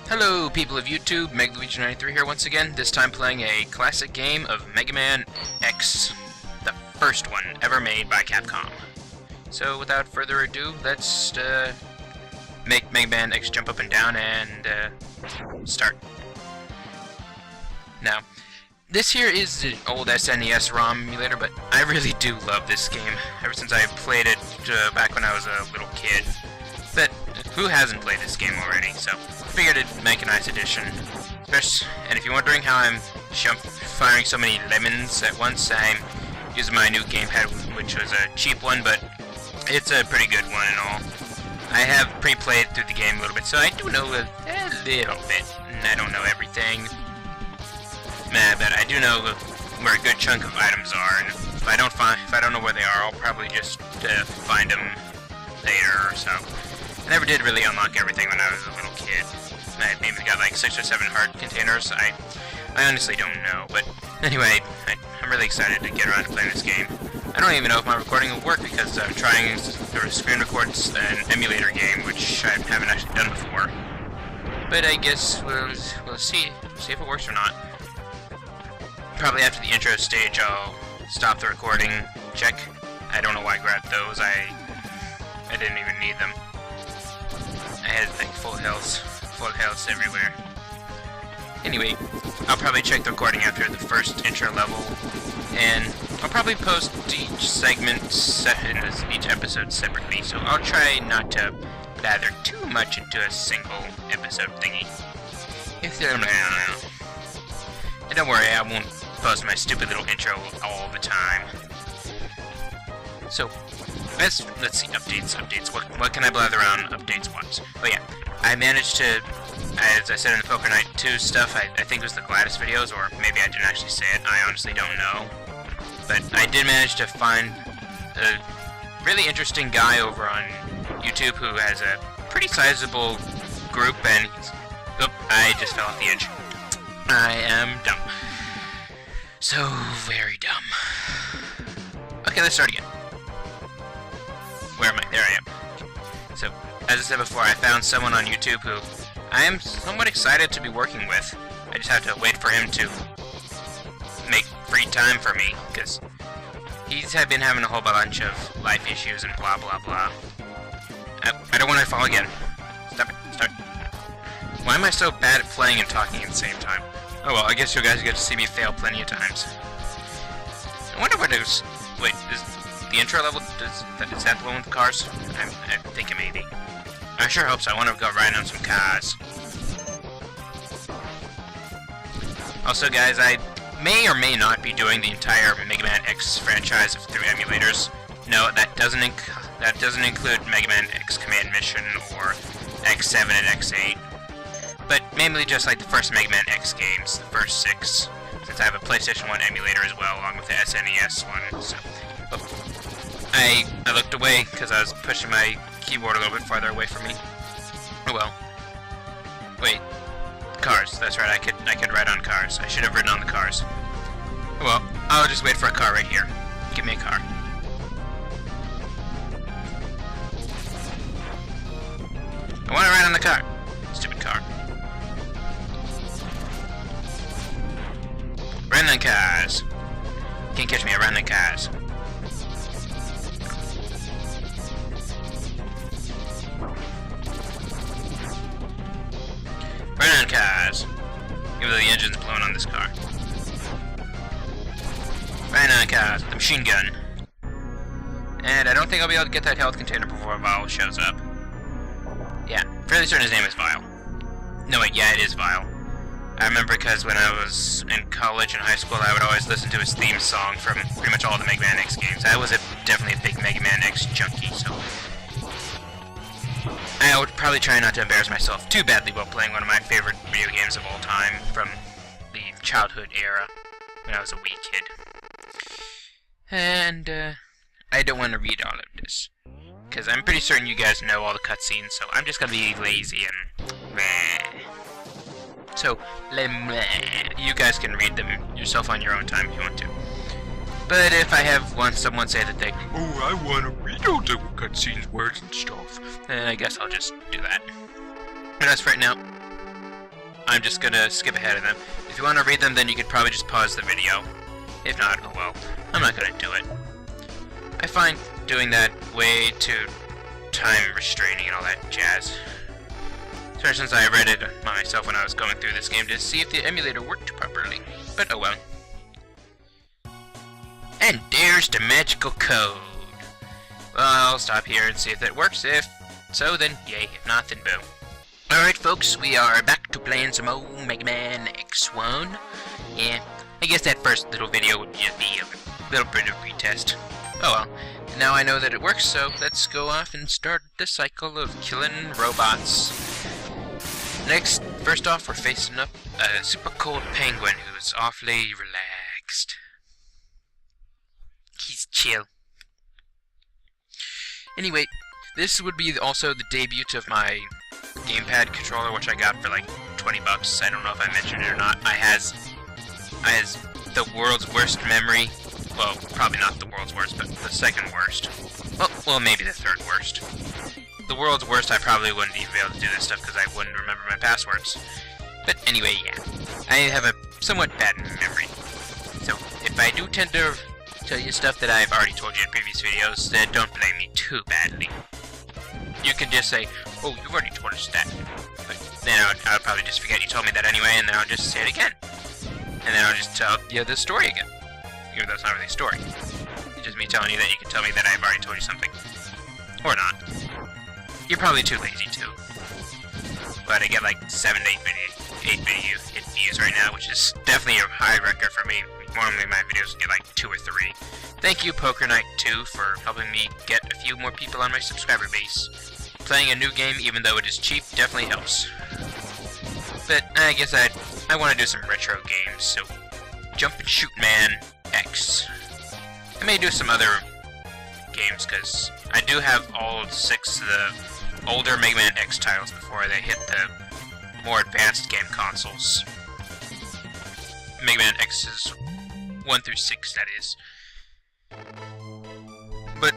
Hello, people of YouTube, MegaLuigi93 here once again, this time playing a classic game of Megaman X, the first one ever made by Capcom. So, without further ado, let's make Megaman X jump up and down and start. Now, this here is an old SNES ROM emulator, but I really do love this game, ever since I played it back when I was a little kid. But who hasn't played this game already, so I figured it'd make a nice addition. And if you're wondering how I'm firing so many lemons at once, I'm using my new gamepad, which was a cheap one, but it's a pretty good one and all. I have pre-played through the game a little bit, so I do know a little bit. I don't know everything, but I do know where a good chunk of items are, and if I don't know where they are, I'll probably just find them later or so. I never did really unlock everything when I was a little kid. I maybe got like 6 or 7 heart containers. I honestly don't know, but anyway, I'm really excited to get around to playing this game. I don't even know if my recording will work because I'm trying to screen record an emulator game, which I haven't actually done before. But I guess we'll see if it works or not. Probably after the intro stage, I'll stop the recording, check. I don't know why I grabbed those. I didn't even need them. I had like full healths everywhere. Anyway, I'll probably check the recording after the first intro level, and I'll probably post each segment in each episode separately, so I'll try not to lather too much into a single episode thingy. And don't worry, I won't post my stupid little intro all the time. So, let's see, updates. What can I blather on updates-wise? Oh yeah, I managed to, as I said in the Poker Night 2 stuff, I think it was the Gladys videos, or maybe I didn't actually say it, I honestly don't know. But I did manage to find a really interesting guy over on YouTube who has a pretty sizable group, and I just fell off the edge. I am dumb. So very dumb. Okay, let's start again. Where am I? There I am. So, as I said before, I found someone on YouTube who I am somewhat excited to be working with. I just have to wait for him to make free time for me, because he's been having a whole bunch of life issues and blah blah blah. I don't want to fall again. Stop it. Start. Why am I so bad at playing and talking at the same time? Oh well, I guess you guys get to see me fail plenty of times. I wonder what it is. Wait, is the intro level, is that the one with the cars? I'm thinking maybe. I sure hope so. I want to go ride on some cars. Also, guys, I may or may not be doing the entire Megaman X franchise through emulators. No, that doesn't include Megaman X Command Mission or X7 and X8. But mainly just like the first Megaman X games, the first 6. Since I have a PlayStation 1 emulator as well, along with the SNES one, so... I looked away because I was pushing my keyboard a little bit farther away from me. Oh well. Wait. Cars. That's right, I could ride on cars. I should have ridden on the cars. Oh well, I'll just wait for a car right here. Give me a car. I want to ride on the car. Stupid car. Riding on cars. Can't catch me riding on cars. Riding on cars. Even though the engine's blown on this car. Riding on cars with the machine gun. And I don't think I'll be able to get that health container before Vile shows up. Yeah, fairly certain his name is Vile. No wait, yeah, it is Vile. I remember because when I was in college and high school, I would always listen to his theme song from pretty much all the Mega Man X games. I was definitely a big Mega Man X junkie, so... I would probably try not to embarrass myself too badly while playing one of my favorite video games of all time from the childhood era, when I was a wee kid. And, I don't want to read all of this, because I'm pretty certain you guys know all the cutscenes, so I'm just gonna be lazy and... meh. So, you guys can read them yourself on your own time if you want to. But if I have someone say that they, oh, I want to read all the cutscenes, words, and stuff, then I guess I'll just do that. But as for right now, I'm just gonna skip ahead of them. If you want to read them, then you could probably just pause the video. If not, oh well. I'm not gonna do it. I find doing that way too time restraining and all that jazz. Especially since I read it myself when I was going through this game to see if the emulator worked properly. But oh well. And there's the magical code. Well, I'll stop here and see if that works. If so, then yay. If not, then boo. Alright folks, we are back to playing some old Megaman X1. Yeah, I guess that first little video would just be a little bit of retest. Oh well. Now I know that it works, so let's go off and start the cycle of killing robots. Next, first off, we're facing up a super cold penguin who's awfully relaxed. He's chill. Anyway, this would be also the debut of my gamepad controller, which I got for like 20 bucks. I don't know if I mentioned it or not. I has the world's worst memory. Well, probably not the world's worst, but the second worst. Well, maybe the third worst. The world's worst, I probably wouldn't even be able to do this stuff because I wouldn't remember my passwords. But anyway, yeah. I have a somewhat bad memory. So, if I do tend to tell you stuff that I've already told you in previous videos, then don't blame me too badly. You can just say, oh, you've already told us that. But then I'll probably just forget you told me that anyway, and then I'll just say it again. And then I'll just tell you the story again. Even though it's not really a story. It's just me telling you that you can tell me that I've already told you something. Or not. You're probably too lazy to. But I get like 7 to 8 views right now, which is definitely a high record for me. Normally my videos get like 2 or 3. Thank you, Poker Knight 2, for helping me get a few more people on my subscriber base. Playing a new game, even though it is cheap, definitely helps. But I guess I want to do some retro games, so Jump and Shoot Man X. I may do some other games, because I do have all 6 of the older Mega Man X titles before they hit the more advanced game consoles. Mega Man X's 1 through 6, that is. But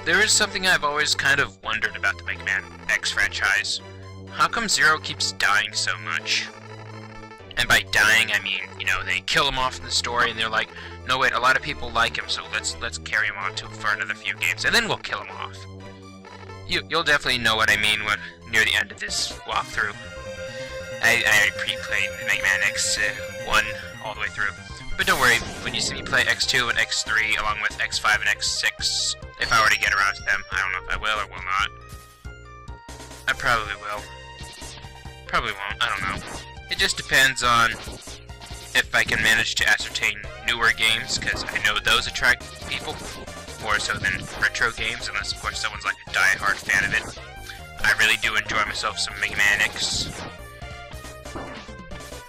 there is something I've always kind of wondered about the Mega Man X franchise. How come Zero keeps dying so much? And by dying, I mean, you know, they kill him off in the story and they're like, no wait, a lot of people like him, so let's carry him on for another few games, and then we'll kill him off. You'll definitely know what I mean near the end of this walkthrough. I pre-played Mega Man X1 all the way through. But don't worry, when you see me play X2 and X3 along with X5 and X6, if I were to get around to them, I don't know if I will or will not. I probably will. Probably won't, I don't know. It just depends on if I can manage to ascertain newer games, because I know those attract people more so than retro games, unless of course someone's like a die-hard fan of it. I really do enjoy myself some Mega Man X.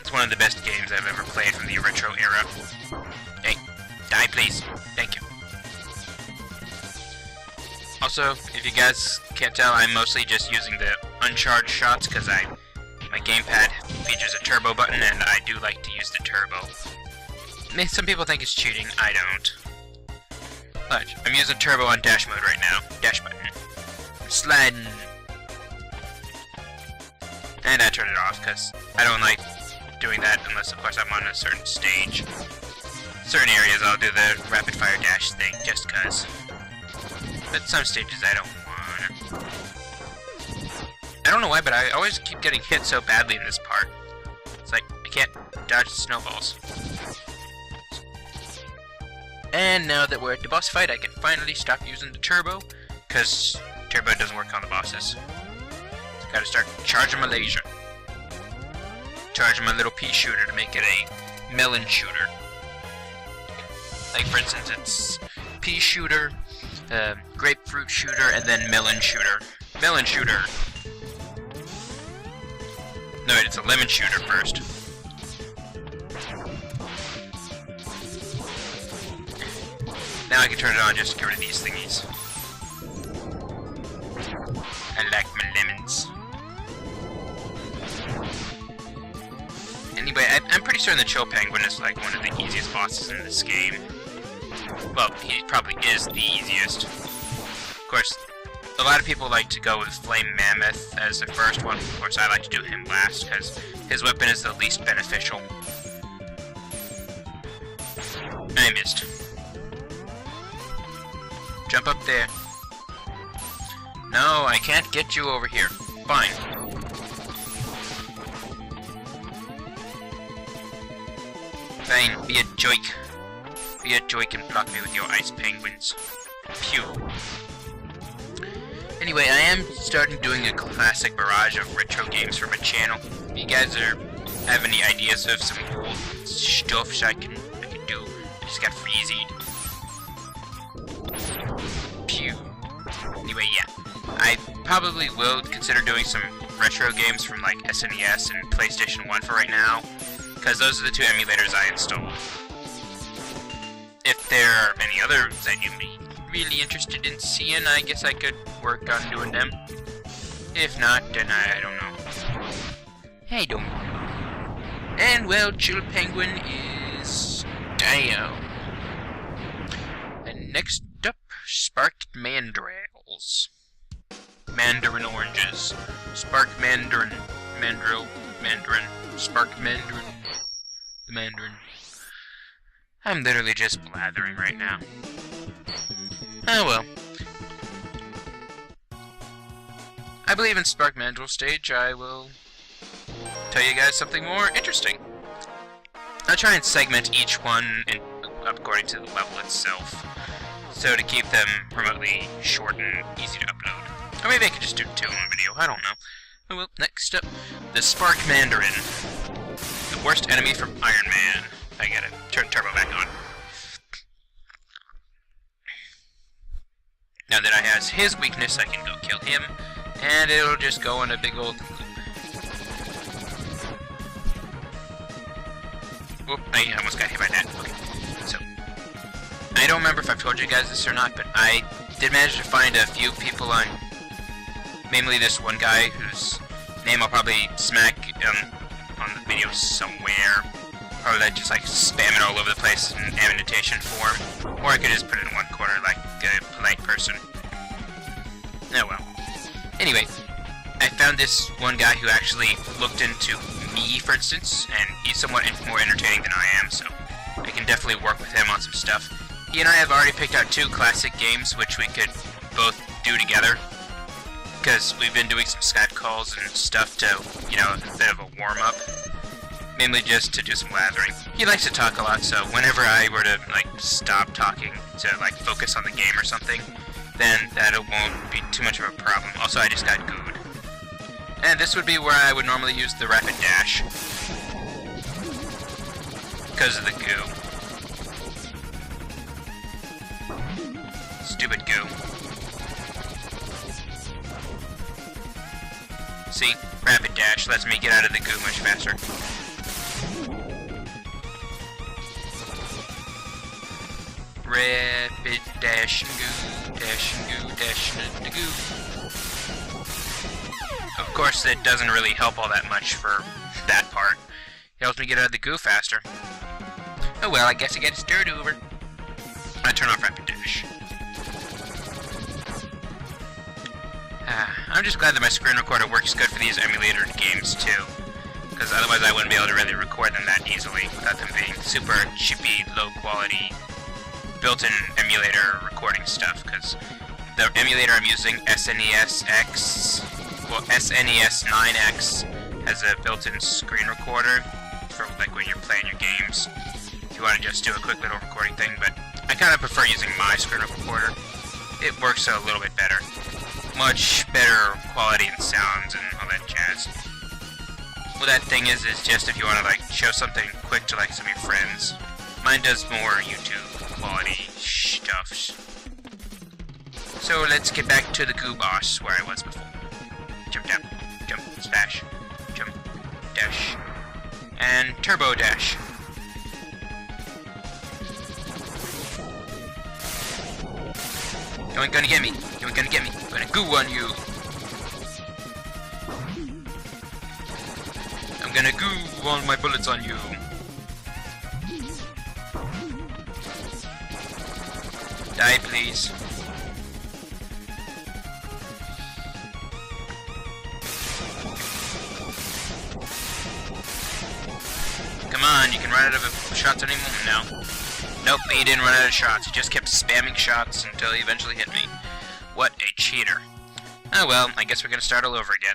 It's one of the best games I've ever played from the retro era. Hey, die please. Thank you. Also, if you guys can't tell, I'm mostly just using the uncharged shots because my gamepad features a turbo button and I do like to use the turbo. Some people think it's cheating, I don't. But I'm using turbo on dash mode right now. Dash button. I'm sliding. And I turn it off because I don't like doing that unless of course I'm on a certain stage. Certain areas I'll do the rapid fire dash thing just cause. But some stages I don't want. I don't know why, but I always keep getting hit so badly in this part. It's like I can't dodge the snowballs. And now that we're at the boss fight, I can finally stop using the turbo, cause turbo doesn't work on the bosses. So gotta start charging my laser. Charging my little pea shooter to make it a melon shooter. Like for instance, it's pea shooter, grapefruit shooter, and then melon shooter. Melon shooter. No, wait, it's a lemon shooter first. Now I can turn it on just to get rid of these thingies. I like my lemons. Anyway, I'm pretty certain the Chill Penguin is like one of the easiest bosses in this game. Well, he probably is the easiest. Of course, a lot of people like to go with Flame Mammoth as the first one. Of course, I like to do him last, because his weapon is the least beneficial. I missed. Jump up there. No, I can't get you over here. Fine. Fine, be a joik. Be a joik and block me with your ice penguins. Phew. Anyway, I am starting doing a classic barrage of retro games for my channel. If you guys have any ideas of some cool stuff I can do, I just got freezied. Phew. Anyway, yeah. I probably will consider doing some retro games from like SNES and PlayStation 1 for right now, because those are the two emulators I installed. If there are any others that you'd be really interested in seeing, I guess I could work on doing them. If not, then I don't know. I don't know. And well, Chill Penguin is down. And next up, Sparked Mandrills. Mandarin oranges. Sparked Mandarin. Mandrill. Mandarin. Sparked Mandarin. The Mandarin. I'm literally just blathering right now. Oh well. I believe in Spark Mandrill stage, I will tell you guys something more interesting. I'll try and segment each one according to the level itself, so to keep them remotely short and easy to upload. Or maybe I could just do 2 in one video, I don't know. Oh well, next up, the Spark Mandarin. The worst enemy from Iron Man. I gotta turn turbo back on. Now that I has his weakness, I can go kill him, and it'll just go on a big old loop. Whoop, I almost got hit by that. Okay, so, I don't remember if I've told you guys this or not, but I did manage to find a few people on, mainly this one guy, whose name I'll probably smack on the video somewhere. Probably like just like spam it all over the place in annotation form, or I could just put it in one corner like a polite person. Oh well. Anyway, I found this one guy who actually looked into me, for instance, and he's somewhat more entertaining than I am, so I can definitely work with him on some stuff. He and I have already picked out 2 classic games which we could both do together, because we've been doing some Skype calls and stuff to, you know, a bit of a warm-up. Mainly just to do some lathering. He likes to talk a lot, so whenever I were to, like, stop talking to, like, focus on the game or something, then that won't be too much of a problem. Also, I just got gooed. And this would be where I would normally use the rapid dash. Because of the goo. Stupid goo. See? Rapid dash lets me get out of the goo much faster. Rapid dash and goo, dash and goo, dash and goo. Of course, that doesn't really help all that much for that part. It helps me get out of the goo faster. Oh well, I guess I get a start over. I turn off rapid dash. I'm just glad that my screen recorder works good for these emulator games too, because otherwise I wouldn't be able to really record them that easily without them being super chippy, low quality, built-in emulator recording stuff, because the emulator I'm using, SNES 9X, has a built-in screen recorder for like when you're playing your games, if you want to just do a quick little recording thing, but I kind of prefer using my screen recorder. It works a little bit better. Much better quality and sounds and all that jazz. Well, that thing is just if you want to like show something quick to like some of your friends. Mine does more YouTube quality stuff. So let's get back to the goo boss where I was before. Jump down, jump, smash, jump, dash, and turbo dash. You ain't gonna get me. You ain't gonna get me. I'm gonna goo on you. I'm gonna goo all my bullets on you. Die, please. Come on, you can run out of shots any moment now. Nope, he didn't run out of shots. He just kept spamming shots until he eventually hit me. What a cheater. Oh well, I guess we're gonna start all over again.